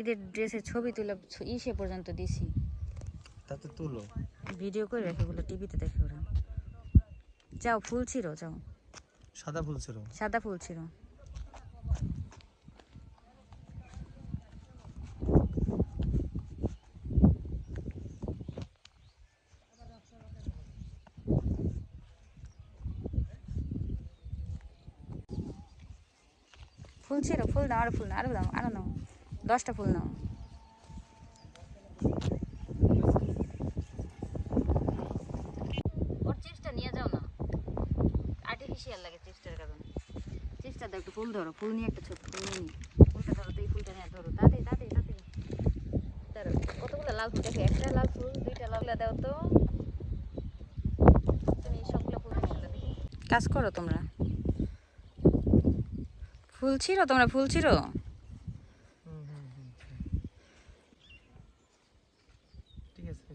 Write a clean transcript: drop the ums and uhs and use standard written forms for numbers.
ঈদের ড্রেসের ছবি তুলে ইসে পর্যন্ত দিছি। তাতে তুলো ভিডিও করে রেখে ওগুলো টিভিতে দেখে ওরা। যাও ফুল ছিল, যাও। সাদা ফুল ছিল, সাদা ফুল ছিল। ফুল ছিল, ফুল দাও, আরো ফুল নাও, আরো দাও, আরো নাও, 10টা ফুল নাও। ওর চিপসটা নিয়ে যাও না, আর্টিফিশিয়াল লাগে চিপসটার কারণে। চিপসটা দাও, একটু ফুল ধরো, ফুল নিয়ে একটা ছোট ফুল নিয়ে নি। ফুলটা ধরো, তো এই ফুলটা নিয়ে ধরো, তাড়াতাড়ি তাড়াতাড়ি তাড়াতাড়ি ধরো। কতগুলো লাল ফুল দেখো, একটা লাল ফুল, 2টা লাল দাও তো। তুমি সবগুলো ফুল নিয়ে দেখি। কাজ করো তোমরা। ফুল ছিল, তোমরা ফুল ছিল। ঠিক আছে।